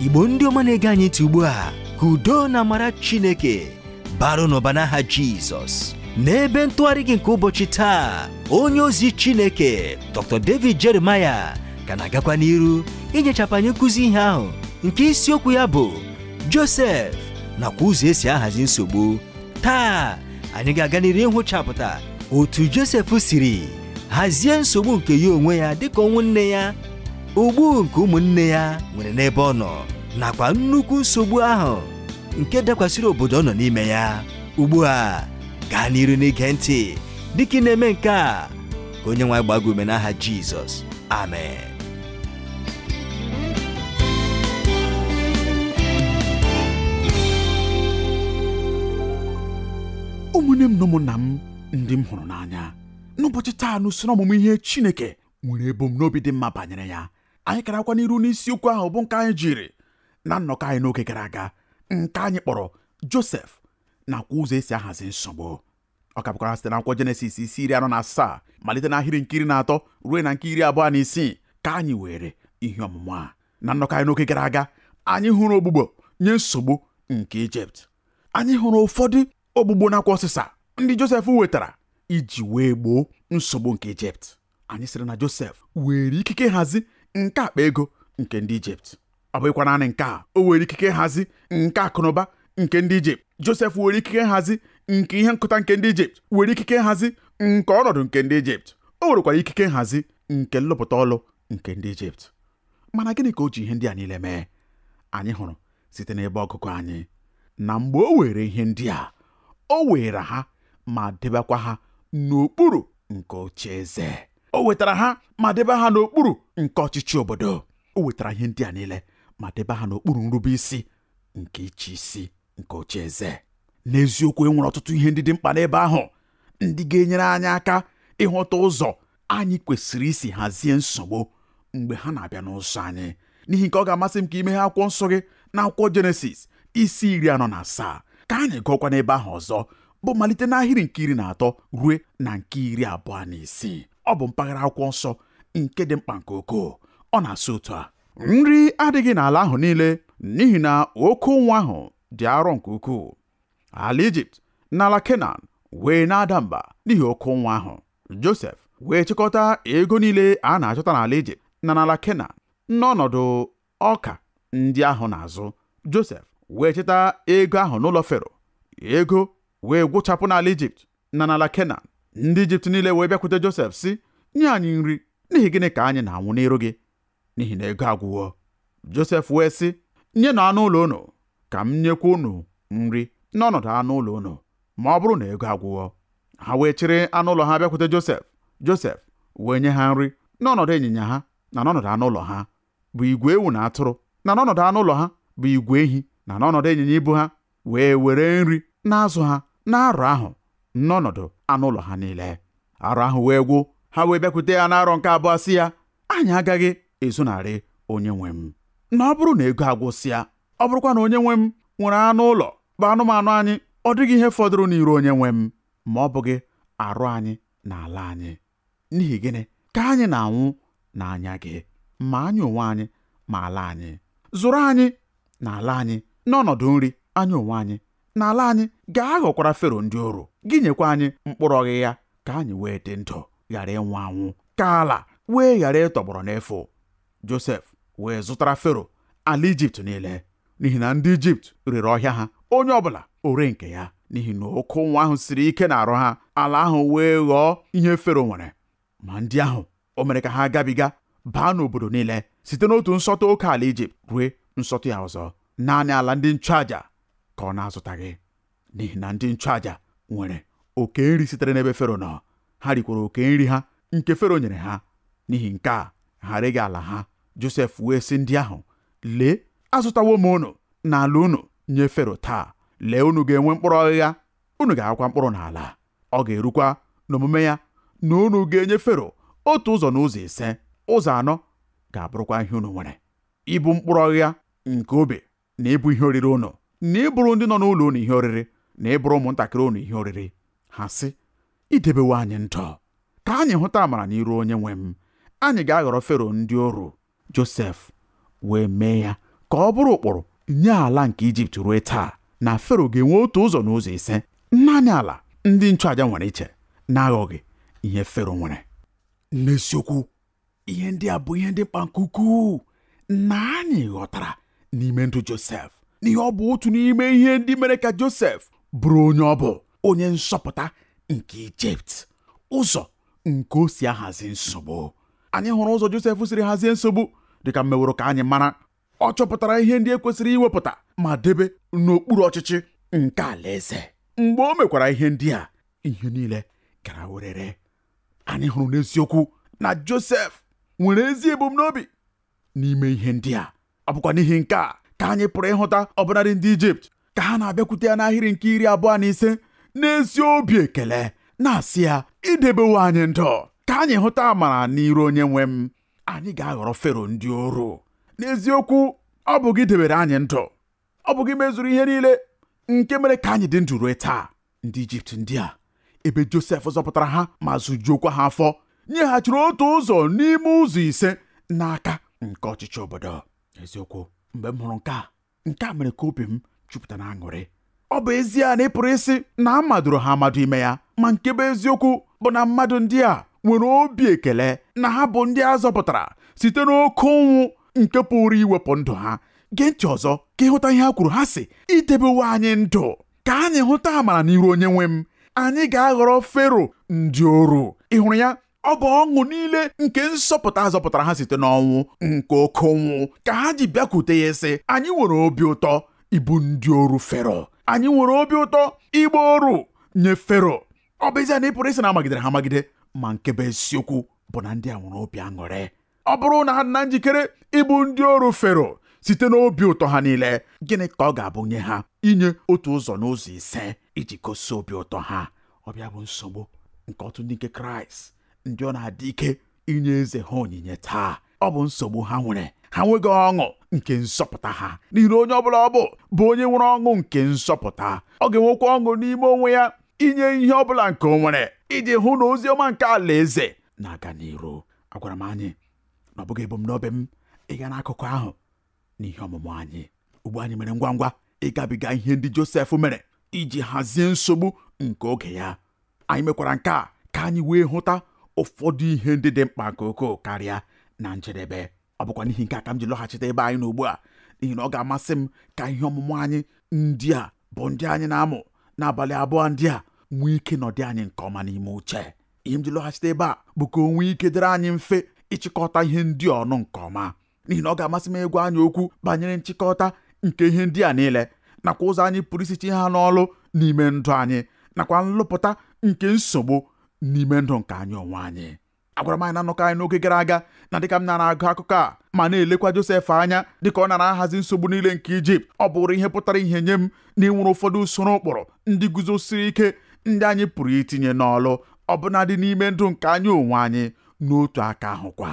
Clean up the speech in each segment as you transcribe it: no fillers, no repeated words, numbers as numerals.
Igbo ndị ọma na-ege anyị ntị ugbu a, ka udo na amara Chineke baru n'ụba n'aha Jizọs. N'ebe ntụgharị gị nke ụbọchị taa, onye ozi Chineke Dr. David Jeremiah ka na-agakwa n'iru inyechapụ anyị nkụzi ihe ahụ nke isiokwu ya bụ Joseph nakwa ụzọ esi ahazi nsogbu. Taa anyị ga-aga n'iru ịhụchapụta otu Joseph siri hazie nsogbu nke ya onwe ya dịka ọnwụ nne ya, ogbu nke ụmụnne ya nwere n'ebe ọ nọ, nakwa nnukwu nsogbu ahụ nke dakwasịrị obodo ọ nọ n'ime ya. Ugbu a gaa n'iru n'ige ntị dịka ị na-eme nke a, ka onye nwe gbaa gị ume n'aha Jizọs. Amen. Ụmụnne m na ụmụnna m ndị m hụrụ n'anya, n'ụbọchị taa n'usoro ọmụmụ ihe Chineke nwere ebumnobi dị mma banyere ya. Anyị karakwa n'iru n'isiokwu ahụ bụ nke anyị jiri na nnọkọ anyị n'oge gara aga, nke anyị kpọrọ Joseph nakwa ụzọ esi ahazi nsogbu. Ọ kapụkwara site na akwụkwọ Jenesis isi 47 malite n'ahịrị nke 13 ruo na nke 26 ka anyị were ihe ọmụmụ a. Na nnọkọ anyị n'oge gara aga, anyị hụrụ ogbugbo nye nsogbu nke Ijipt. Anyị hụrụ ụfọdụ ogbugbo nakwa ọsịsa ndị Joseph wetara iji wee gboo nsogbu nke Ijipt. Anyị sịrị na Joseph were ikike hazi nke akpa ego nke ndị Ijipt. Ọ bụghịkwa naanị nke a, o were ikike hazi nke akụnụba nke ndị Ijipt. Joseph were ikike hazi nke ihe nkụta nke ndị Ijipt, were ikike hazi nke ọnọdụ nke ndị Ijipt. O werekwara ikike hazi nke nlụpụta ọlụ nke ndị Ijipt. Mana gịnị ka o ji ihe ndị a niile mee? Anyị hụrụ site n'ebe ọgụgụ anyị na mgbe o were ihe ndị a, o were ha ma debekwa ha n'okpuru nke ocheeze. O wetara ha ma debe ha n'okpuru nke ọchịchị obodo. O wetara ihe ndị a niile ma debe ha n'okpuru nrube isi nke ịchị isi nke ocheeze. N'eziokwu, enwere ọtụtụ ihe ndị dị mkpa n'ebe ahụ, ndị ga-enyere anyị aka ịghọta ụzọ anyị kwesịrị isi hazie nsogbu mgbe ha na-abịa n'ụzọ anyị. N'ihi nke ọ ga-amasị m ka ime ha akwụkwọ nsọ gị na akwụkwọ Jenesis isi 47 ka anyị gụọkwa n'ebe ahụ ọzọ, bụ malite n'ahịrị nke 13 ruo na nke 26. Ọ bụ mpaghara akwụkwọ nsọ nke dị mkpa nke ukwuu. Ọ na-asị otu a: nri adịghị n'ala ahụ niile n'ihi na oke ụnwụ ahụ dị arọ nke ukwuu. Ala Ijipt na ala Kenan wee na-ada mba n'ihi oke ụnwụ ahụ. Joseph wee chịkọta ego niile a na-achọta n'ala Ijipt na n'ala Kenan n'ọnọdụ ọka ndị ahụ na-azụ. Joseph wee cheta ego ahụ n'ụlọ Fero. Ego wee gwụchapụ n'ala Ijipt na n'ala Kenan. Ndị Ijipt niile wee bịakwute Joseph sị, nye anyị nri, n'ihi gịnị ka anyị na-anwụ n'iru gị? N'ihi na ego agwụwo. Joseph wee sị, nyenụ anụ ụlọ unu ka m nyekwa unu nri n'ọnọdụ anụ ụlọ unu, ma ọ bụrụ na ego agwụwo. Ha wee chịrị anụ ụlọ ha bịakwute Joseph. Joseph wee nye ha nri n'ọnọdụ ịnyịnya ha na n'ọnọdụ anụ ụlọ ha bụ igwe ewu na atụrụ, na n'ọnọdụ anụ ụlọ ha bụ igwe ehi, na n'ọnọdụ ịnyịnya ibu ha. Wee were nri na-azụ ha n'arọ ahụ n'ọnọdụ anụ ụlọ ha niile. Arọ ahụ wee gwụ. Ha wee bịakwute ya n'arọ nke abụọ sị ya, anyị agaghị ezonarị onye nwe m. Na ọ bụrụ na ego agwụsịa, ọ bụrụkwa na onye nwe m nwere anụ ụlọ bụ anụmanụ anyị, ọ dịghị ihe fọdụrụ n'iru onye nwe m ma ọ bụghị arụ anyị na ala anyị. N'ihi gịnị ka anyị na-anwụ n'anya gị, ma anyị onwe anyị ma ala anyị? Zụrụ anyị na ala anyị n'ọnọdụ nri, anyị onwe anyị na ala anyị ga-aghọkwara Fero ndị oru. Gị nyekwa anyị mkpụrụ ọghịgha ka anyị wee dị ndụ, ghara ịnwụ anwụ, ka ala wee ghara ịtọgbọrọ n'efu. Joseph wee zụtara Fero ala Ijipt niile, n'ihi na ndị Ijipt rere ọhịa ha, onye ọbụla ore nke ya. N'ihi na oke ụnwụ ahụ siri ike na-arụ ha, ala ahụ wee ghọọ ihe Fero nwere. Ma ndị ahụ o mere ka ha gabiga baa n'obodo niile, site n'otu nsọtụ oke ala Ijipt ruo nsọtụ ya ọzọ. Naanị ala ndị nchụaja ka ọ na-azụtaghị, n'ihi na ndị nchụaja nwere oke nri sitere n'ebe Fero nọ. Ha rikwara oke nri ha nke Fero nyere ha. N'ihi nke a, ha reghị ala ha. Joseph wee sị ndị ahụ, lee, azụtawo m unu na ala unu nye Fero taa. Lee, unu ga-enwe mkpụrụ ọghịgha, unu ga-akwa mkpụrụ n'ala. Ọ ga-erukwa n'omume ya na unu ga-enye Fero otu ụzọ n'ụzọ ise. Ụzọ anọ ga-abụrụkwa ihe unu nwere, ibu mkpụrụ ọghịgha nke obe, na ịbụ ihe oriri unu, na ịbụrụ ndị nọ n'ụlọ unu ihe oriri, na ịbụrụ ụmụntakịrị unu ihe oriri. Ha sị, idebewe anyị ndụ ka anyị hụta amara n'iru onye nwe m. Anyị ga-aghọrọ Fero ndị oru. Joseph wee mee ya ka ọ bụrụ ụkpụrụ nye ala nke Ijipt ruo taa na Fero ga-enwe otu ụzọ n'ụzọ ise naanị ala ndị nchụaja nwere iche na-aghọghị ihe Fero nwere. N'eziokwu ihe ndị a bụ ihe dị mkpa nke ukwuu na anyị ghọtara n'ime ndụ Josef, n'ihe ọ bụ otu n'ime ihe ndị mere ka Josef bụrụ onye ọ bụ onye nsọpụta nke Ijipt, ụzọ nke o si ahazi nsogbu. Anyị hụrụ ụzọ Josef siri hazie nsogbu dịka mmeworo ka anyị mara. Ọ chọpụtara ihe ndị ekwesịrị iwepụta ma debe n'okpuru ọchịchị nke alaeze. Mgbe o mekwara ihe ndị a, ihe niile gara werere. Anyị hụrụ n'eziokwu na Josef nwere ezi ebumnobi n'ime ihe ndị a. Ọ bụkwa n'ihi nke a ka anyị pụrụ ịhụta ọbụnadị ndị Ijipt ka ha na-abịakwute ya n'ahịrị nke 25 n'ezi obi ekele, na-asị ya idebewo anyị ndụ ka anyị hụta amara n'iru onye nwe m. Anyị ga-aghọrọ Fero ndị oru. N'eziokwu ọ bụ gị debere anyị ndụ, ọ bụ gị mezuru ihe niile nke mere ka anyị dị ndụ ruo taa. Ndị Ijipt ndị a, ebe Josef zọpụtara ha ma zụjuokwa ha afọ, nyeghachiri otu ụzọ n'ime ụzọ 5 n'aka nke ọchịchị obodo. Eziokwu, mgbe m hụrụ nke a mere ka obi m jupụta na aṅụrị. Ọ bụ ezie na ị pụrụ isi na amadoro ha amadụ ime ya, ma nke bụ eziokwu bụ na mmadụ ndị a nwere obi ekele na ha bụ ndị a zọpụtara site n'oke ụnwụ nke pụrụ iwepụ ndụ ha. Gee ntị ọzọ ka ịhụta ihe ha kwuru. Ha sị idebewo anyị ndụ ka anyị hụta amara n'iru onye nwe m. Anyị ga-aghọrọ Fero ndị oru. Ị hụrụ ya? Ọ bụ ọṅụ niile nke nsọpụta zọpụtara ha site n'ọnwụ nke oke ụnwụ ka ha ji bịakwute ya sị, anyị nwere obi ụtọ ịbụ ndị oru Fero. Anyị nwere obi ụtọ ịgba oru nye Fero. Ọ bụ ezie na ị pụrụ isi na amagidere ha amagide, ma nke bụ eziokwu bụ na ndị a nwere obi aṅụrị. Ọ bụrụ na ha dị na njikere ịbụ ndị oru Fero site n'obi ụtọ ha niile, gịnị ka ọ ga-abụ nye ha inye otu ụzọ n'ụzọ 5 iji gosi obi ụtọ ha? Ọ bịa bụ nsogbu nke ọtụtụ ndị nke Kraịst ndị ọ na-adị ike inye eze ha onyinye taa. Ọ bụ nsogbu ha nwere. Ha nweghị ọṅụ nke nsọpụta ha, n'ihi na onye ọbụla ọ bụ onye nwere ọṅụ nke nsọpụta, ọ ga-enwekwa ọṅụ n'ime onwe ya inye ihe ọbụla nke o nwere iji hụ na ozi ọma nke alaeze na-aga n'iru. Agwara m anyị na ọ bụghị ebumnobi m ịga n'akụkụ ahụ n'ihe ọmụmụ anyị. Ugbu anyị mere ngwa ngwa ịgabiga ihe ndị Josef mere iji hazie nsogbu nke oge ya. Anyị mekwara nke a ka anyị wee hụta ụfọdụ ihe ndị dị mkpa nke ukwuu karịa na njedebe. Ọ bụkwa n'ihi nke a ka m ji lọghachite ebe anyị n'ugbu a, n'ihi na ọ ga-amasị m ka ihe ọmụmụ anyị ndị a bụ ndị anyị na-amụ n'abalị abụọ ndị a nwee ike nọdị anyị nke ọma n'ime uche. Ihe m ji lọghachite ebe a bụ ka o nwee ike dịrị anyị mfe ịchịkọta ihe ndị ọnụ nke ọma, n'ihi na ọ ga-amasị m ịgwa anyị okwu banyere nchịkọta nke ihe ndị a niile, nakwa ụzọ anyị pụrụ isi tinye ha n'ọlụ n'ime ndụ anyị, nakwa nlụpụta nke nsogbu n'ime ndụ nke anyị onwe anyị. Agwara m anyị na nnọkọ anyị n'oge gara aga na dịka m na-agụ akụkọ a ma na-elekwa Josef anya dịka ọ na-ahazi nsogbu niile nke Ijipt, ọ bụrụ ihe pụtara ihe nye m na ịnwere ụfọdụ usoro ụkpụrụ ndị guzosiri ike ndị anyị pụrụ itinye n'ọlụ ọbụnadị n'ime ndụ nke anyị onwe anyị n'otu aka ahụkwa.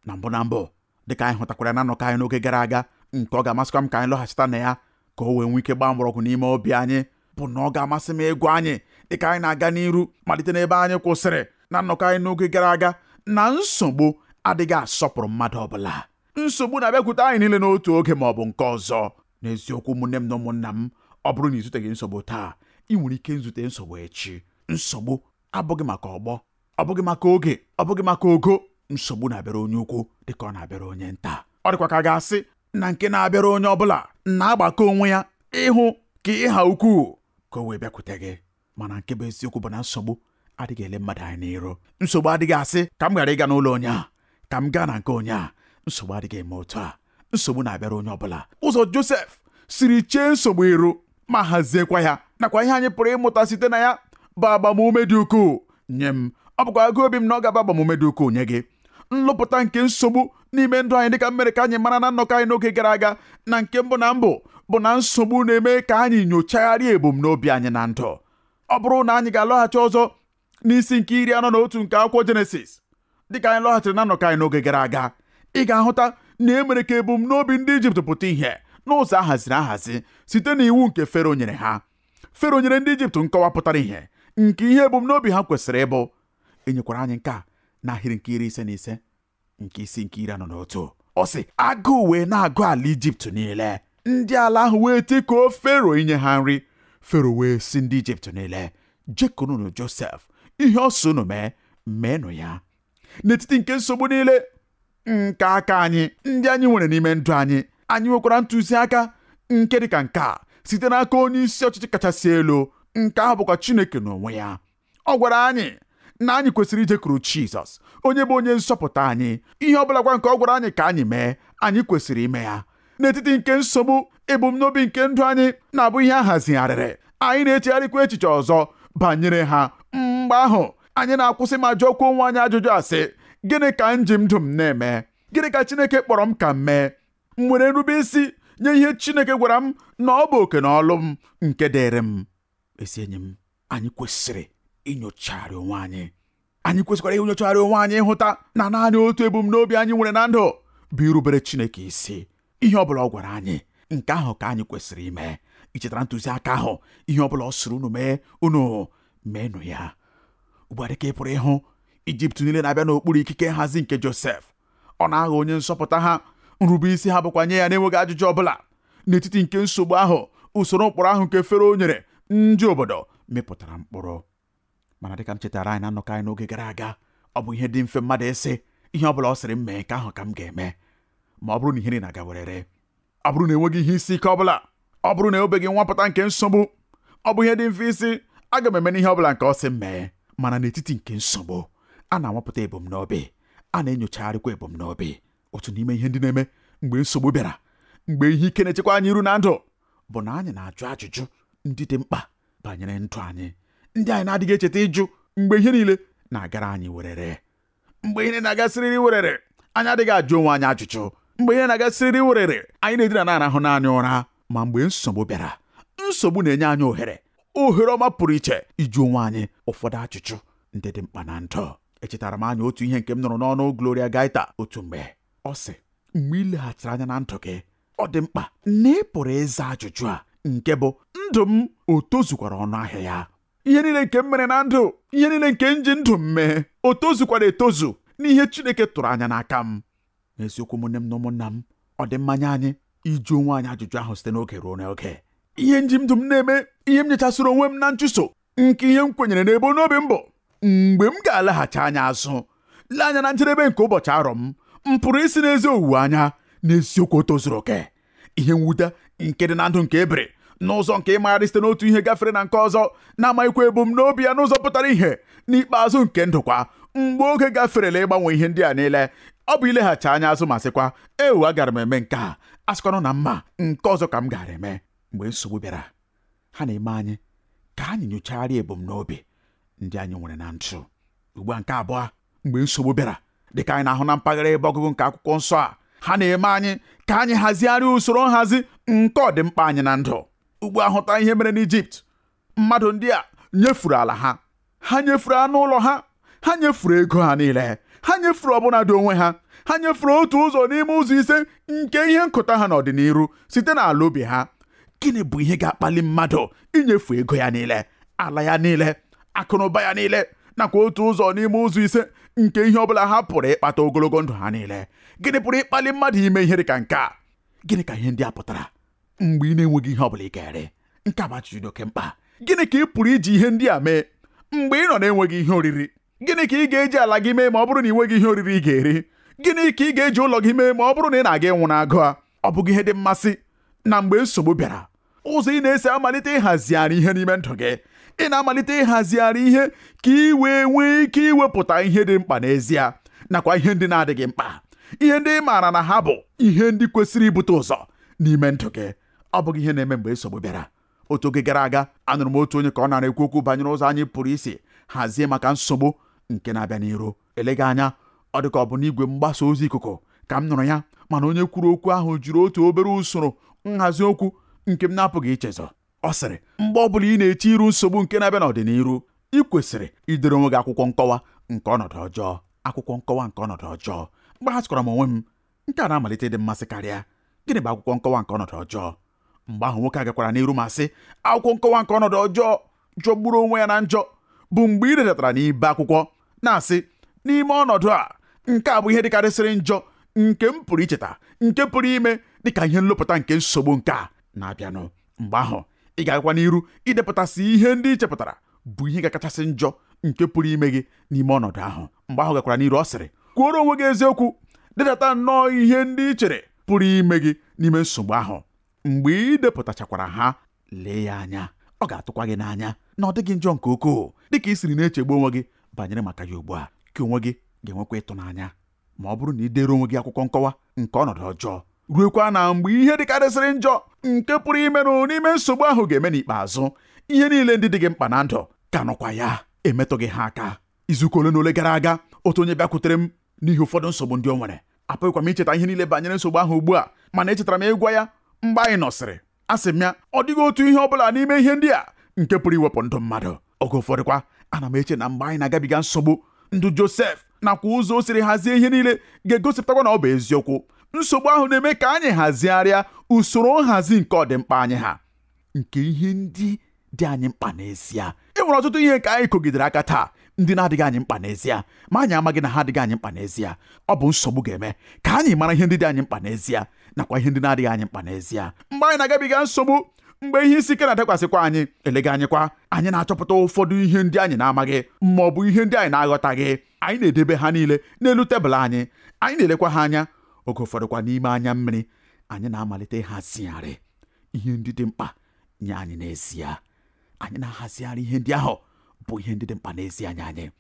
Na mbụ dịka anyị hụtakwara na nnọkọ anyị n'oge gara aga, nke ọ ga-amasịkwa m ka anyị lọghachita na ya ka o wee nwee ike gbaa mgbọrọgwụ n'ime obi anyị, bụ na ọ ga-amasị m ịgwa anyị dịka anyị na-aga n'iru malite n'ebe anyị kwụsịrị na nnọkọ anyị n'oge gara aga na nsogbu adịghị asọpụrụ mmadụ ọbụla. Nsogbu na-abịakwute anyị niile n'otu oge ma ọ bụ nke ọzọ. N'eziokwu, ụmụnne m na ụmụnna m, ọ bụrụ na ịzụteghị nsogbu taa, ị nwere ike nzute nsogbu echi. Nsogbu abụghị maka ọgbọ, ọ bụghị maka oge, ọ bụghị maka ogo. Nsogbu na-abịara onye ukwu dịka ọ na-abịara onye nta. Ọ dịkwa ka a ga-asị na nke na-abịara onye ọbụla na-agbakọ onwe ya ịhụ ka ịha ukwuu ka o wee bịakwute gị. Mana nke bụ eziokwu bụ na nsogbu adịghị ele mmadụ anyị n'iru. Nsogbu adịghị asị ka m ghara ịga n'ụlọ onye a, ka m gaa na nke onye a. Nsogbu adịghị eme otu a. Nsogbu na-abịara onye ọbụla. Ụzọ Josef siri chee nsogbu iru ma haziekwa ya, nakwa ihe anyị pụrụ ịmụta site na ya bụ agbamume dị ukwuu nye m. Ọ bụkwa agụ obi m na ọ ga-aba agbamume dị ukwuu nye gị. Nlụpụta nke nsogbu n'ime ndụ anyị dịka mere ka anyị mara na nnọkọ anyị n'oge gara aga na nke mbụ bụ na nsogbu na-eme ka anyị nyochagharịa ebumnobi anyị na ndụ. Ọ bụrụ na anyị ga-alọghachi ọzọ n'isi nke 41 nke akwụkwọ Jenesis dịka anyị lọghachiri na nnọkọ anyị n'oge gara aga, ị ga-ahụta na e mere ka ebumnobi ndị Ijipt pụta ihe n'ụzọ ahaziri ahazi site n'iwu nke Fero nyere ha. Fero nyere ndị Ijipt nkọwa pụtara ihe nke ihe ebumnobi ha kwesịrị ịbụ. E nyekwara anyị nke a n'ahịrị nke 55 nke isi nke 41. ọ sị agụụ wee na-agụ ala Ijipt niile. Ndị ala ahụ wee tikuo Fero inye ha nri. Fero wee sị ndị Ijipt niile, jekununu Josef, ihe ọ sị unu meenụ ya. N'etiti nke nsogbu niile nke aka anyị ndị anyị nwere n'ime ndụ anyị nwekwara ntụziaka nke dịka nke a site n'aka onye isi ọchịchị kachasị elu, nke ahụ bụkwa Chineke n'onwe ya. Ọ gwara anyị na anyị kwesịrị ijekwuru Jizọs, onye bụ onye nsọpụta anyị. Ihe ọbụla kwa nke ọ gwara anyị ka anyị mee, anyị kwesịrị ime ya. N'etiti nke nsogbu, ebumnobi nke ndụ anyị na-abụ ihe a hazigharịrị, anyị na-echegharịkwa echiche ọzọ banyere ha. Mgbe ahụ anyị na-akwụsị ma jụọkwa onwe anyị ajụjụ asị, gịnị ka nji ndụ m na-eme? Gịnị ka Chineke kpọrọ m ka m mee? M nwere nrube isi nye ihe Chineke gwara m na ọ bụ oke na ọlụ m nke dịrị m? Ezi enyi m, anyị kwesịrị inyochagharị onwe anyị. Anyị kwesịkwara inyochagharị onwe anyị ịhụta na naanị otu ebumnobi anyị nwere na ndụ bụ irubere Chineke isi. Ihe ọbụla ọ gwara anyị, nke ahụ ka anyị kwesịrị ime. Ichetara ntụziaka ahụ, ihe ọbụla ọ sịrị unu mee, unu meenụ ya. Ugbu a dịka ị pụrụ ịhụ, Ijipt niile na-abịa n'okpuru ikike nhazi nke Josef. Ọ na-aghọ onye nsọpụta ha. Nrube isi ha bụkwa nye ya na-enweghị ajụjụ ọbụla. N'etiti nke nsogbu ahụ, usoro mkpọrọ ahụ nke Fero nyere ndị obodo mịpụtara mkpụrụ. Mana dịka m chetara anyị na nnọkọ anyị n'oge gara aga, ọ bụ ihe dị mfe mmadụ ịsị, ihe ọbụla ọ sịrị m mee, nke ahụ ka m ga-eme. Ma ọ bụrụ na ihe na-aga werere, ọ bụrụ na enweghị ihe isi ike ọbụla, ọ bụrụ na enwebeghị nwapụta nke nsogbu, ọ bụ ihe dị mfe isi, aga m eme n'ihe ọbụla nke ọ sị m mee. Mana n'etiti nke nsogbu, a na-anwapụta ebumnobi, a na-enyochagharịkwa ebumnobi. Otu n'ime ihe ndị na-eme mgbe nsogbu bịara, mgbe ihe ike na-echekwa anyị iru na ndụ, bụ na anyị na-ajụ ajụjụ ndị dị mkpa banyere ndụ anyị, ndị anyị na-adịghị echeta ịjụ mgbe ihe niile na-agara anyị werere. Mgbe ihe na-agasịrịrị werere, anyị adịghị ajụ onwe anyị ajụjụ. Mgbe ihe na-agasịrịrị werere, anyị na-edina na-arahụ naanị ụra. Ma mgbe nsogbu bịara, nsogbu na-enye anyị ohere ọma pụrụ iche iju onwe anyị ụfọdụ ajụjụ ndị dị mkpa na ndụ. Echetara m anyị otu ihe nke m nụrụ n'ọnụ Gloria Gaita otu mgbe. Ọ sị, mgbe ileghachiri anya na ndụ gị, ọ dị mkpa na ị pụrụ ịza ajụjụ a, nke bụ ndụ m o tozukwara ọnụ ahịa ya? Ihe niile nke m mere na ndụ, ihe niile nke nji ndụ m mee, o tozukwara etozu n'ihe Chineke tụrụ anya n'aka m? N'eziokwu, ụmụnne m na ụmụnna m, ọ dị mmanya anyị iji onwe anyị ajụjụ ahụ site n'oge ruo n'oge. Ihe nji ndụ m na-eme, ihe m nyechasịrị onwe m na nchụso nke ihe m kwenyere n'ebe n'obi m bụ, mgbe m ga-alaghachi anya azụ, lee anya na njedebe nke ụbọchị arọ m pụrụ isi n'ezi owuwe anya n'eziokwu tozuru oke. Ihe mwute nke dị na ndụ nke ebere n'ụzọ nke ịmagharị site n'otu ihe gafere na nke ọzọ, na-amaghịkwa ebumnobi ya n'ụzọ pụtara ihe n'ikpeazụ nke ndụ kwa. Mgbe oge gaferela ịgbanwe ihe ndị a niile, ọ bụ ileghachi anya azụ ma sịkwa, ewu, agara m eme nke a, asịkwanụ na mma nke ọzọ ka m gara eme. Mgbe nsogbu bịara, ha na-eme anyị ka anyị nyochagharịa ebumnobi ndị anyị nwere na ndụ. Ugbu a nke abụọ, mgbe nsogbu bịara, dịka anyị na-ahụ na mpaghara ebe ọgụgụ nke akwụkwọ nsọ a, ha na-eme anyị ka anyị hazigharịa usoro nhazi nke ọdịmkpa anyị na ndụ. Ugbu a, hụta ihe mere n'Ijipt. Mmadụ ndị a nyefuru ala ha, ha nyefuru anụ ụlọ ha, ha nyefuru ego ha niile, ha nyefuru ọbụnadị onwe ha, ha nyefuru otu ụzọ n'ime ụzọ ise nke ihe nkụta ha n'ọdịnihu site n'ala obi ha. Gịnị bụ ihe ga-akpali mmadụ inyefu ego ya niile, ala ya niile, akụnụba ya niile, nakwa otu ụzọ n'ime ụzọ ise nke ihe ọbụla ha pụrụ ịkpata ogologo ndụ ha niile? Gịnị pụrụ ịkpali mmadụ ime ihe dị ka nke a? Gịnị ka ihe ndị a pụtara mgbe ị na-enweghị ihe ọbụla ị ga-ere? Nke a bụ ajụjụ dị oke mkpa. Gịnị ka ị pụrụ iji ihe ndị a mee mgbe ị nọ na-enweghị ihe oriri? Gịnị ka ị ga-eji ala gị mee ma ọ bụrụ na ị nweghị ihe oriri ị ga-eri? Gịnị ka ị ga-eji ụlọ gị mee ma ọ bụrụ na ị na-aga ịnwụ n'agụ a? Ọ bụghị ihe dị mmasị na mgbe nsogbu bịara, ụzọ ị na-esi amalite ịhazigharị ihe n'ime ndụ gị, ị na-amalite ịhazigharị ihe ka ị wee nwee ike iwepụta ihe dị mkpa n'ezie, nakwa ihe ndị na-adịghị mkpa, ihe ndị ị maara na ha bụ ihe ndị kwesịrị ibute ụzọ n'ime ndụ gị. Ọ bụghị ihe na-eme mgbe nsogbu bịara. Otu oge gara aga, anụrụ m otu onye ka ọ na-ekwu okwu banyere ụzọ anyị pụrụ isi hazie maka nsogbu nke na-abịa n'iru. Eleghị anya, ọ dị ka ọ bụ n'igwe mgbasa ozi ikuku ka m nụrụ ya, mana onye kwuru okwu ahụ jiri otu obere usoro nhazi okwu nke m na-apụghị ichezọ. Ọ sịrị, mgbe ọ bụla ị na-eche iru nsogbu nke na-abịa n'ọdịnihu, ị kwesịrị idere onwe gị akwụkwọ nkọwa nke ọnọdụ ọjọọ. Akwụkwọ nkọwa nke ọnọdụ ọjọọ. Mgbe ha chịkwara m onwe m, nke a na-amalite ịdị mmasị karịa. Gịnị bụ akwụkwọ nkọwa nke ọnọdụ ọjọọ? Mgbe ahụ nwoke agakwara n'iru ma sị, akwụkwọ nkọwa nke ọnọdụ ọjọọ jọgburu onwe ya na njọ bụ mgbe ị detatara n'ibe akwụkwọ na-asị, n'ime ọnọdụ a, nke a bụ ihe dịkarịsịrị njọ nke m pụrụ icheta nke pụrụ ime dịka ihe nlụpụta nke nsogbu nke a na-abịanụ. Mgbe ahụ ị ga-agakwa n'iru idepụtasị ihe ndị ị chepụtara bụ ihe ga-akachasị njọ nke pụrụ ime gị n'ime ọnọdụ ahụ. Mgbe ahụ gakwara n'iru ọ sịrị, kwuoro onwe gị eziokwu, dedata nnọọ ihe ndị ị chere pụrụ ime gị n'ime nsogbu ahụ. Mgbe ị depụtachakwara ha, lee ya anya, ọ ga-atụkwa gị n'anya na ọ dịghị njọ nke ukwuu dịka ị siri na-echegbu onwe gị banyere maka ya ugbu a. Ka onwe gị ga-enwekwa ịtụnanya ma ọ bụrụ na ị dere onwe gị akwụkwọ nkọwa nke ọnọdụ ọjọọ, ruekwa na mgbe ihe dịkarịsịrị njọ nke pụrụ imenụ n'ime nsogbu ahụ ga-eme n'ikpeazụ, ihe niile ndị dị gị mkpa na ndụ ka nọkwa ya emetụ gị ha aka. Izuụka ole na ole gara aga, otu onye bịakwutere m n'ihi ụfọdụ nsogbu ndị o nwere. Apụghịkwa m icheta ihe niile banyere nsogbu ahụ ugbu a, mana echetara m ịgwa ya mgbe anyị nọsịrị. Asị m ya, ọ dịghị otu ihe ọ bụla n'ime ihe ndị a nke pụrụ iwepụ ndụ mmadụ. Oge ụfọdụkwa ana m eche na mgbe anyị na-agabiga nsogbu, ndụ Josef nakwa ụzọ o siri hazie ihe niile ga-egosipụtakwa na ọ bụ eziokwu. Nsogbu ahụ na-eme ka anyị hazigharịa usoro nhazi nke ọdịmkpa anyị ha, nke ihe ndị dị anyị mkpa n'ezie. E nwere ọtụtụ ihe nke anyị kogidere aka taa ndị na-adịghị anyị mkpa n'ezie, ma anyị amaghị na ha adịghị anyị mkpa n'ezie. Ọ bụ nsogbu ga-eme ka anyị mara ihe ndị dị anyị mkpa n'ezie nakwa ihe ndị na-adịghị anyị mkpa n'ezie. Mgbe anyị na-agabiga nsogbu, mgbe ihe isi ike na-adakwasịkwa anyị, elega anyịkwa anyị na-achọpụta ụfọdụ ihe ndị anyị na-amaghị ma ọ bụ ihe ndị anyị na-aghọtaghị. Anyị na-edebe ha niile n'elu tebụl anyị na-elekwa ha anya. Oge ụfọdụkwa n'ime anya mmiri anyị na-amalite ịhazigharị ihe ndị dị mkpa nye anyị n'ezie. Anyị na-ahazigharị ihe ndị ahụ bụ ihe ndị dị mkpa n'ezie nye anyị.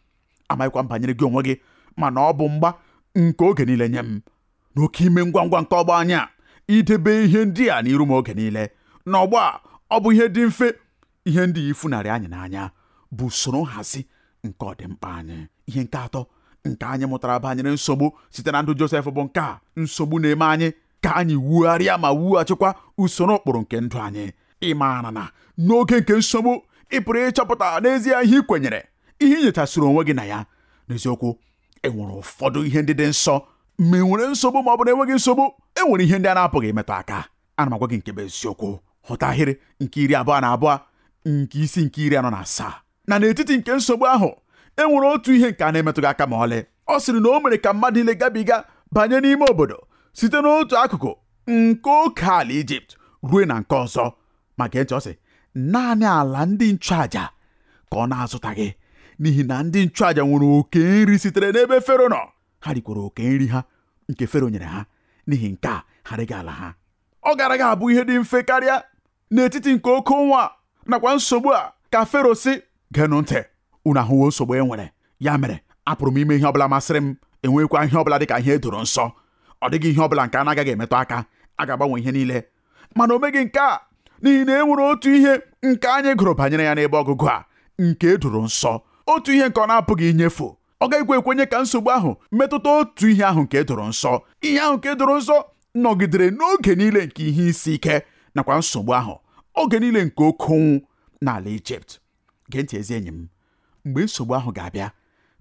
Amaghịkwa m banyere gị onwe gị, mana ọ bụ mgba nke oge niile nye m n'oke ime ngwa ngwa nke ọgbọ anya idebe ihe ndị a n'iru m oge niile. N'ọgbọ a, ọ bụ ihe dị mfe. Ihe ndị ifunarị anyị n'anya bụ usoro nhazi nke ọdịmkpa anyị. Ihe nke atọ nke anyị mụtara banyere nsogbu site na ndụ Josef bụ nke a: nsogbu na-eme anyị ka anyị wugharịa ma wughachikwa usoro ụkpụrụ nke ndụ anyị. Ịmara na n'oge nke nsogbu, ị pụrụ ịchọpụta n'ezie ihe ị kwenyere, ihe inyechasịrị onwe gị na ya. N'eziokwu, e nwere ụfọdụ ihe ndị dị nsọ. Ma e nwere nsogbu ma ọ bụ na enweghị nsogbu, e nwere ihe ndị a na-apụghị imetụ aka. Ana m agwa gị nke bụ eziokwu. Hụta ahịrị nke 22 nke isi nke 47 na n'etiti nke nsogbu ahụ, e nwere otu ihe nke a na-emetụghị aka ma ọlị. Ọ sịrị na o mere ka mmadụ niile gabiga banye n'ime obodo site n'otu akụkụ nke oke ala Ijipt ruo na nke ọzọ. Ma gee ntị, ọ sị naanị ala ndị nchụaja ka ọ na-azụtaghị, n'ihi na ndị nchụaja nwere oke nri sitere n'ebe Fero nọ. Ha rikwara oke nri ha nke Fero nyere ha, n'ihi nke a ha rịghị ala ha. Ọ gara aga abụ ihe dị mfe karịa n'etiti nke oke ụnwa nakwa nsogbu a ka Fero sị, geenụ ntị, unu ahụwo nsogbu e nwere. Ya mere, apụrụ m ime ihe ọbụla masịrị m, enwekwa ihe ọbụla dịka ihe edoro nsọ. Ọ dịghị ihe ọbụla nke a na-agaghị emetụ aka, a ga-agbanwe ihe niile. Mana o meghị nke a, n'ihi na e nwere otu ihe nke anyị gụrụ banyere ya n'ebe ọgụgụ a nke edoro nsọ, otu ihe nke ọ na-apụghị inyefu. Ọ gaghịkwa ekwenye ka nsogbu ahụ metụta otu ihe ahụ nke edoro nsọ. Ihe ahụ nke edoro nsọ nọgidere n'oge niile nke ihe isi ike nakwa nsogbu ahụ, oge niile nke oke ụnwụ n'ala Ijipt. Gee ntị ezi enyi m, mgbe nsogbu ahụ ga-abịa,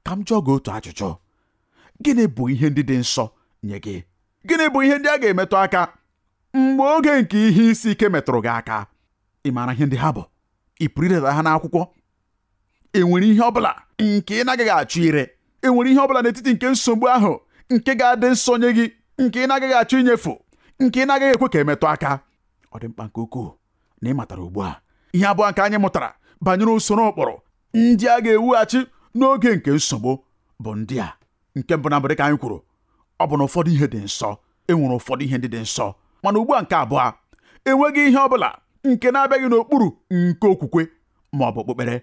ka m jụọ gị otu ajụjụ: gịnị bụ ihe ndị dị nsọ nye gị? Gịnị bụ ihe ndị a ga-emetụ aka mgbe oge nke ihe isi ike metụrụ gị aka? Ị maara ihe ndị ha bụ? Ị pụrụ ideta ha n'akwụkwọ? E nwere ihe ọbụla nke ị na-agaghị achọ ire? E nwere ihe ọbụla n'etiti nke nsogbu ahụ nke ga-adị nsọ nye gị, nke ị na-agaghị achọ inyefu, nke ị na-agaghị ekwe ka emetụ aka? Ọ dị mkpa nke ukwuu na ị matara ugbu a ihe abụọ nke anyị mụtara banyere usoro ụkpụrụ ndị a ga-ewughachi n'oge nke nsogbu bụ ndị a. Nke mbụ na mbụ, dịka anyị kwuru, ọ bụ na ụfọdụ ihe dị nsọ. E nwere ụfọdụ ihe ndị dị nsọ, mana ugbu a nke abụọ, enweghị ihe ọbụla nke na-abịaghị n'okpuru nke okwukwe ma ọ bụ okpukpere.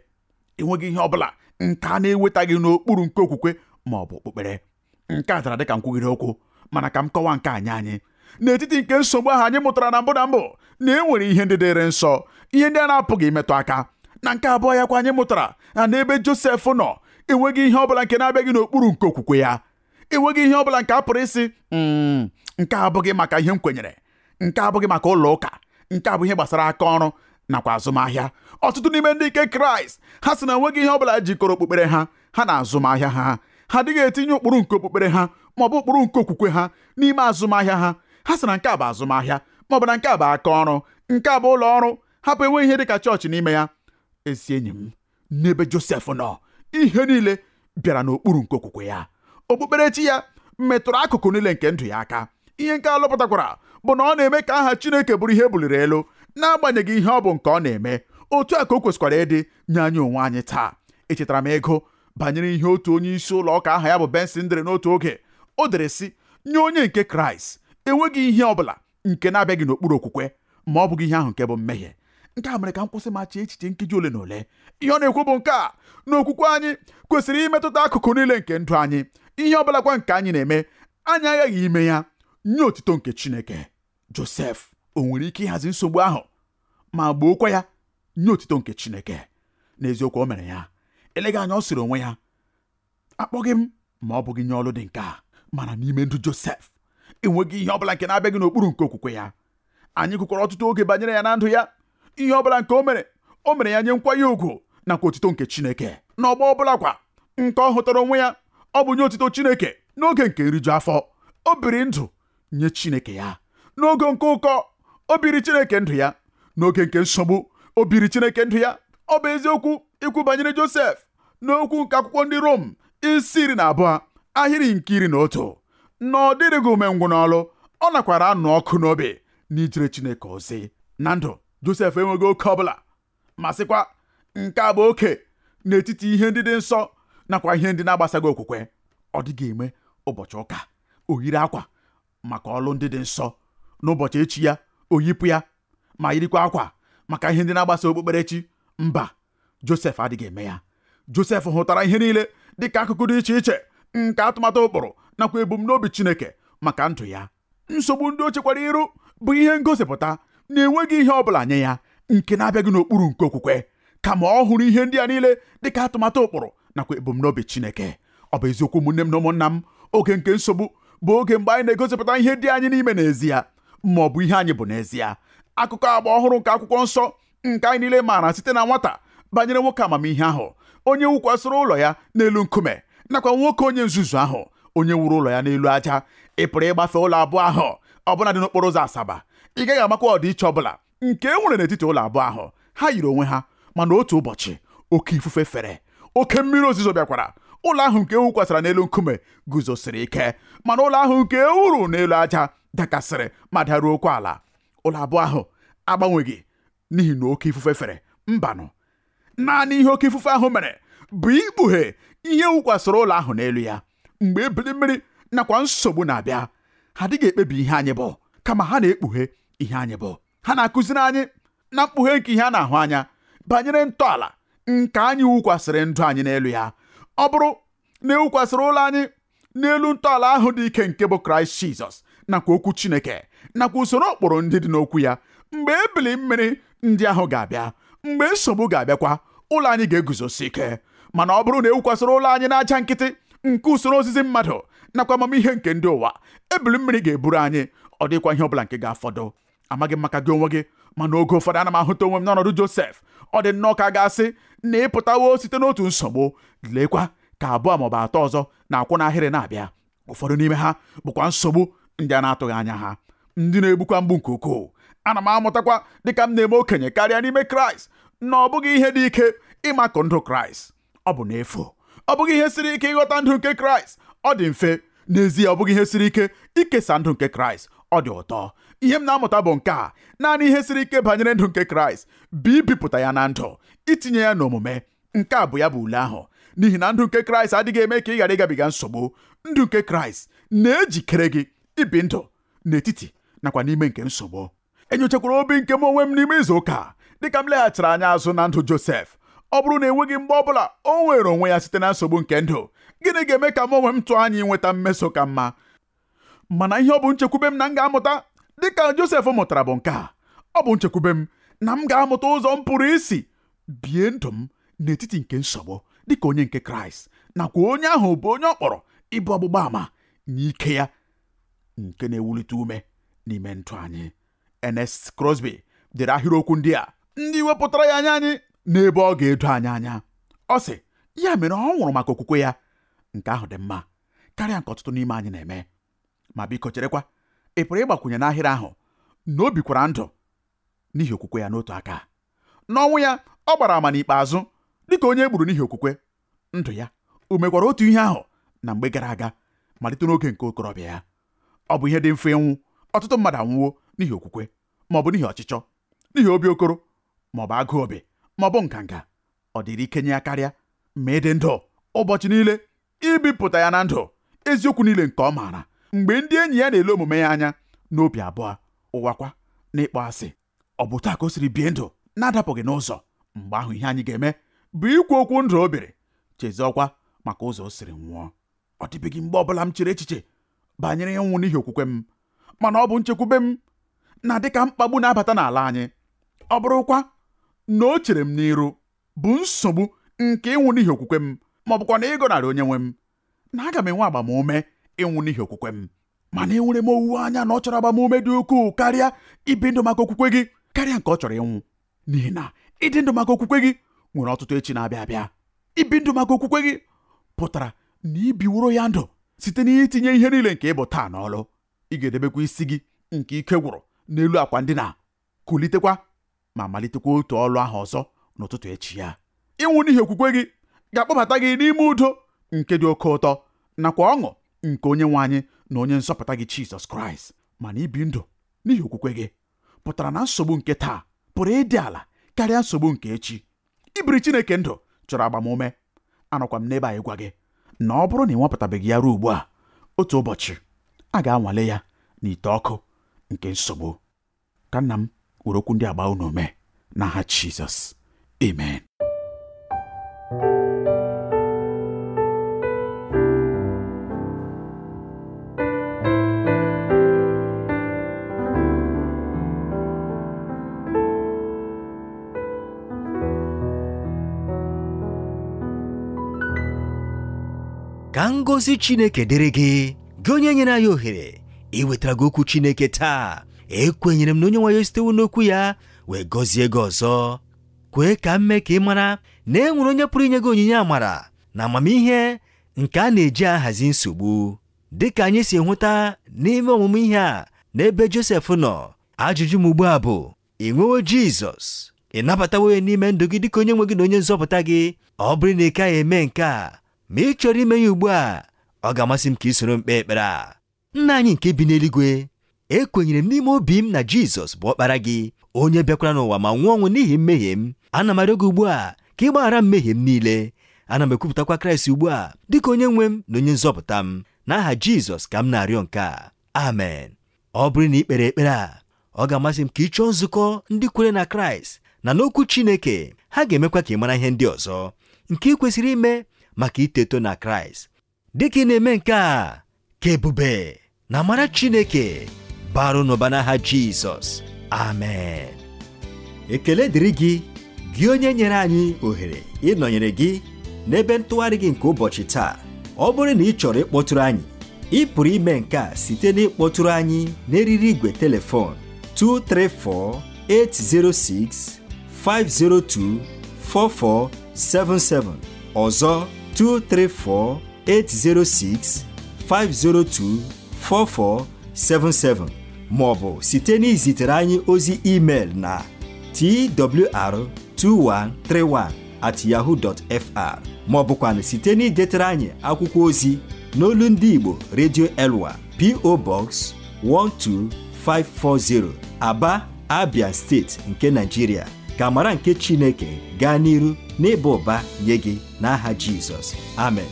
Enweghị ihe ọbụla nke a na-ewetaghị n'okpuru nke okwukwe ma ọ bụ okpukpere. Nke a dara dịka nkwughere okwu, mana ka m kọwaa nke anyị. N'etiti nke nsogbu ahụ, anyị mụtara na mbụ na e nwere ihe ndị dịrị nsọ, ihe ndị a na-apụghị imetụ aka. Na nke abụọ ya kwa, anyị mụtara na n'ebe Josef nọ, enweghị ihe ọbụla nke na-abịaghị n'okpuru nke okwukwe ya. Enweghị ihe ọbụla nke a pụrụ isi nke abụghị maka ihe m kwenyere, nke abụghị maka ụlọ ụka, nke a bụ ihe gbasara aka ọrụ nakwa azụmahịa. Ọtụtụ n'ime ndị nke Kraịst, ha sị na enweghị ihe ọbụla jikọrọ okpukpere ha na azụmahịa ha. Ha adịghị etinye ụkpụrụ nke okpukpere ha ma ọ bụ ụkpụrụ nke okwukwe ha n'ime azụmahịa ha. Ha sị na nke a bụ azụmahịa, ma ọ bụ na nke a bụ aka ọrụ, nke a bụ ụlọ ọrụ. Hapụ enweghị ihe dịka chọọchị n'ime ya. Ezi enyi m, n'ebe Josef nọ, ihe niile bịara n'okpuru nke okwukwe ya. Okpukperechi ya metụrụ akụkụ niile nke ndụ ya aka. Ihe nke a lụpụtakwara bụ na ọ na-eme ka aha Chineke bụrụ ihe buliri elu n'agbanyeghị ihe ọ bụ nke ọ na-eme. Otu a ka o kwesịkwara ịdị nye anyị onwe anyị taa. Echetara m ego banyere ihe otu onye isi ụlọ ụka aha ya bụ Benson dere n'otu oge. O dere sị, nye onye nke Kraịst enweghị ihe ọbụla nke na-abịaghị n'okpuru okwukwe ma ọ bụghị ihe ahụ nke bụ mmehie. Nke a mere ka m kwụsị ma chee echiche nkeji ole na ole. Ihe ọ na-ekwu bụ nke a, na okwukwe anyị kwesịrị imetụta akụkụ niile nke ndụ anyị. Ihe ọbụla kwa nke anyị na-eme, anyị aghaghị ime ya nye otito nke Chineke. Josef o nwere ike ịhazi nsogbu ahụ ma gbookwa ya nye otito nke Chineke? N'eziokwu o mere ya. Eleghị anya ọ sịrị onwe ya, akpọghị m ma ọ bụghị nye ọlụ dị nke a. Mana n'ime ndụ Josef enweghị ihe ọbụla nke na-abịaghị n'okpuru nke okwukwe ya. Anyị gụkwara ọtụtụ oge banyere ya na ndụ ya. Ihe ọbụla nke o mere ya nye nkwanye ugwu nakwa otito nke Chineke. N'ọgbọ ọbụla kwa nke ọ hụtara onwe ya, ọ bụ nye otito Chineke. N'oge nke nriju afọ, o biri ndụ nye Chineke ya. N'oge nke ụkọ, o biri Chineke ndụ ya. N'oge nke nsogbu, o biri Chineke ndụ ya. Ọ bụ eziokwu ikwu banyere Josef n'okwu nke akwụkwọ ndị Rom isi 12 ahịrị nke 11 na ọ dịrịghị umengwụ n'ọlụ, ọ nakwara anụ ọkụ n'obi n'ijere Chineke ozi. Na ndụ Josef enweghị oke ọbụla, ma sịkwa nke a bụ oke n'etiti ihe ndị dị nsọ nakwa ihe ndị na-agbasaghị okwukwe. Ọ dịghị eme ụbọchị ụka o yiri akwa maka ọlụ ndị dị nsọ, n'ụbọchị echi ya o yipụ ya ma yirikwa akwa maka ihe ndị na-agbasa okpukperechi. Mba, Josef adịghị eme ya. Josef hụtara ihe niile dịka akụkụ dị iche iche nke atụmatụ ụkpụrụ nakwa ebumnobi Chineke maka ndụ ya. Nsogbu ndị o chekwara iru bụ ihe ngosipụta na enweghị ihe ọbụla nye ya nke na-abịaghị n'okpuru nke okwukwe, kama ọ hụrụ ihe ndị a niile dịka atụmatụ ụkpụrụ nakwa ebumnobi Chineke. Ọ bụ eziokwu ụmụnne m na ụmụnna m, oge nke nsogbu bụ oge mgbe anyị na-egosipụta ihe dị anyị n'ime n'ezie ma ọ bụ ihe anyị bụ n'ezie. Akụkọ agba ọhụrụ nke akwụkwọ nsọ nke anyị niile maara site na nwata banyere nwoke amamihe ahụ, onye wukwasịrị ụlọ ya n'elu nkume, nakwa nwoke onye nzuzu ahụ onye wuru ụlọ ya n'elu aja. Ị pụrụ ịgbafe ụlọ abụọ ahụ ọbụna dị n'okporo ụzọ Asaba. Ị gaghị amakwa ọdịiche ọbụla nke e nwere n'etiti ụlọ abụọ ahụ. Ha yiri onwe ha, mana otu ụbọchị oke ifufe fere, oke mmiri ozuzo bịakwara. Ụlọ ahụ nke ewukwasịra n'elu nkume guzosiri ike, mana ụlọ ahụ nke ewuru n'elu aja dakasịrị ma daruokwa ala. Ụlọ abụọ ahụ agbanweghị n'ihi na oke ifufe fere. Mbanụ, naanị ihe oke ifufe ahụ mere bụ ikpughe ihe wukwasịrị ụlọ ahụ n'elu ya. Mgbe ebili mmiri nakwa nsogbu na-abịa, ha adịghị ekpebi ihe anyị bụ, kama ha na-ekpughe ihe anyị bụ. Ha na-akụziri anyị na mkpughe nke ihe a na-ahụ anya banyere ntọala nke anyị wukwasịrị ndụ anyị n'elu ya. Ọ bụrụ na ewukwasịrị ụlọ anyị n'elu ntọala ahụ dị ike nke bụ Kraịst Jizọs nakwa okwu Chineke nakwa usoro ụkpụrụ ndị dị n'okwu ya, mgbe ebili mmiri ndị ahụ ga-abịa, mgbe nsogbu ga-abịakwa, ụlọ anyị ga-eguzosi ike. Mana ọ bụrụ na ewukwasịrị ụlọ anyị n'aja nkịtị nke usoro ozizi mmadụ nakwa amamihe nke ndị ụwa, ebili mmiri ga-eburu anyị, ọ dịkwa ihe ọbụla nke ga-afọdụ. Amaghị m maka gị onwe gị, mana oge ụfọdụ ana m ahụta onwe m n'ọnọdụ Josef. Ọ dị nnọọ ka a ga-asị na ịpụtawo site n'otu nsogbu, leekwa ka abụọ maọbụ atọ ọzọ na-akwụ n'ahịrị na-abịa. Ụfọdụ n'ime ha bụkwa nsogbu ndị a na-atụghị anya ha, ndị na-egbukwa mgbu nke ukwuu. Ana m amụtakwa dịka m na-eme okenye karịa n'ime Kraịst na ọ bụghị ihe dị ike ịmakụ ndụ Kraịst, ọ bụ n'efu. Ọ bụghị ihe siri ike ịghọta ndụ nke Kraịst, ọ dị mfe. N'ezie, ọ bụghị ihe siri ike ikesa ndụ nke Kraịst, ọ dị ụtọ. Ihe m na-amụta bụ nke a: naanị ihe siri ike banyere ndụ nke Kraịst bụ ibipụta ya na ndụ, itinye ya n'omume. Nke a bụ ya bụ ule ahụ, n'ihi na ndụ nke Kraịst adịghị eme ka ị ghara ịgabiga nsogbu. Ndụ nke Kraịst na-ejikere gị ibi ndụ n'etiti nakwa n'ime nke nsogbu. Enyochakwara obi nke m onwe m n'ime izu ụka dịka m leghachiri anya azụ na ndụ Josef. Ọ bụrụ na enweghị mgbe ọbụla o nwere onwe ya site na nsogbu nke ndụ, gịnị ga-eme ka m onwe m tụọ anya inweta mmeso ka mma? Mana ihe ọ bụ nchekwube m na m ga-amụta dịka Josef mụtara bụ nke a. Ọ bụ nchekwube m na m ga-amụta ụzọ m pụrụ isi bie ndụ m n'etiti nke nsogbu dịka onye nke Kraịst, nakwa onye ahụ bụ onye ọ kpọrọ ịbụ ọgbụgba ama nye ike ya nke na-ewulite ume n'ime ndụ anyị. Ernest Crosby dere ahịrịokwu ndị a, ndị wepụtara ya anya anyị n'ebe ọ ga-edo anyị anya. Ọ sị, ya mere ọ nwụrụ maka okwukwe ya. Nke ahụ dị mma karịa nke ọtụtụ n'ime anyị na-eme. Ma biko cherekwa, ị pụrụ ịgbakwunye n'ahịrị ahụ na o bikwara ndụ n'ihi okwukwe ya n'otu aka. N'ọnwụ ya, ọ gbara ama n'ikpeazụ dịka onye e gburu n'ihi okwukwe. Ndụ ya o mekwara otu ihe ahụ na mgbe gara aga, malite n'oge nke okorobịa ya. Ọ bụ ihe dị mfe ịnwụ. Ọtụtụ mmadụ anwụwo n'ihi okwukwe, ma ọ bụ n'ihi ọchịchọ, n'ihi obi okoro, ma ọ bụ agụụ obi, ma ọ bụ nganga. Ọ dịrị ike nye ya karịa ma ịdị ndụ ụbọchị niile ibipụta ya na ndụ eziokwu niile nke ọ maara, mgbe ndị enyi ya na-ele omume ya anya n'obi abụọ, ụwakwa na ịkpọ asị. Ọ bụ taa ka o siri bie ndụ na-adapụghị n'ụzọ. Mgbe ahụ ihe anyị ga-eme bụ ikwu okwu ndụ o biri, cheziọkwa maka ụzọ o siri nwụọ. Ọ dịbeghị mgbe ọbụla m chere echiche banyere ịnwụ n'ihi okwukwe m, mana ọ bụ nchekwube m na dịka mkpagbu na-abata n'ala anyị. Ọ bụrụkwa na o chere m n'iru bụ nsogbu nke ịnwụ n'ihi okwukwe m, ma ọ bụkwa na ịgọnarị onye nwe m, na aga m enwe agbamume ịnwụ n'ihi okwukwe m. Mana enwere m owuwe anya na ọ chọrọ agbamume dị ukwuu karịa ibi ndụ maka okwukwe gị, karịa nke ọ chọrọ ịnwụ. N'ihi na ịdị ndụ maka okwukwe gị nwere ọtụtụ echi na-abịa abịa. Ibi ndụ maka okwukwe gị pụtara na ibiworo ya ndụ site n'itinye ihe niile nke ịbụ taa n'ọlụ. Ị ga-edebekwa isi gị nke ike gwụrụ n'elu akwa ndina, kulitekwa ma malitekwa otu ọlụ ahụ ọzọ n'ụtụtụ echi ya. Ịnwụ n'ihi okwukwe gị ga-akpọbata gị n'ime udo nke dị oke ụtọ nakwa ọṅụ nke onye nwe anyị na onye nzọpụta gị Jizọs Kraịst. Mana ibi ndụ n'ihi okwukwe gị pụtara na nsogbu nke taa pụrụ ịdị ala karịa nsogbu nke echi. Ibiri Chineke ndụ chọrọ agbamume. Anọkwa m n'ebe a ịgwa gị na ọ bụrụ na ị nwapụtabeghị ya ruo ugbu a, otu ụbọchị a ga-anwale ya n'ite ọkụ nke nsogbu. Ka nna m were okwu ndị agba unu ume n'aha Jizọs. Amen. Ka ngọzi Chineke dịrị gị, gị onye nyere anyị ohere iwetara gị okwu Chineke taa. Ekwenyere m na onye nwe ya sitewo n'okwu ya wee gọzie gị ọzọ. Kwee ka m mee ka ị mara na e nwere onye pụrụ inye gị onyinye amara na amamihe nke a na-eji ahazi nsogbu. Dịka anyị si hụta n'ime ọmụmụ ihe a n'ebe Josef nọ, ajụjụ m ugbu a bụ: ị nwewo Jizọs? Ị nabatawo ya n'ime ndụ gị dịka onye nwe gị na onye nzọpụta gị? Ọ bụrụ na ị gaghị eme nke a, ma ị chọrọ ime ya ugbu a, ọ ga-amasị m ka ị soro m kpee ekpere a. Nna anyị nke bi n'eluigwe, ekwenyere m n'ime obi m na Jizọs bụ ọkpara gị, onye bịakwara n'ụwa ma nwụọ ọnwụ n'ihi mmehie m. Ana m arịọ gị ugbu a ka ị gbaghara mmehie m niile. Ana m ekwupụtakwa Kraịst ugbu a dịka onye nwe m na onye nzọpụta m. N'aha Jizọs ka m na-arịọ nke a. Amen. Ọ bụrụ na ị kpere ekpere a, ọ ga-amasị m ka ị chọọ nzukọ ndị kwere na Kraịst na n'okwu Chineke. Ha ga-emekwa ka ị mara ihe ndị ọzọ nke ị kwesịrị ime maka iteto na Kraịst. Dịka ị na-eme nke a, ka ebube na amara Chineke baru n'ụba n'aha Jizọs. Amen. Ekele dịrị gị, gị onye nyere anyị ohere ịnọnyere gị n'ebe ntụgharị gị nke ụbọchị taa. Ọ bụrụ na ị chọrọ ịkpọtụrụ anyị, ị pụrụ ime nke a site n'ịkpọtụrụ anyị n'eriri igwe telefon 234-806-502-4477. Ọzọ 234-806-502-4477, maọbụ site n'izitere anyị ozi email na twr2131@yahoo.fr, maọbụkwa site n'idetara anyị akwụkwọ ozi n'olu ndị Igbo Radio Elwa, P.O. Box 12540, Aba, Abia Steeti nke Nigeria. Ka amara nke Chineke gaa n'iru n'ịba ụba nye gị n'aha Jizọs. Amen.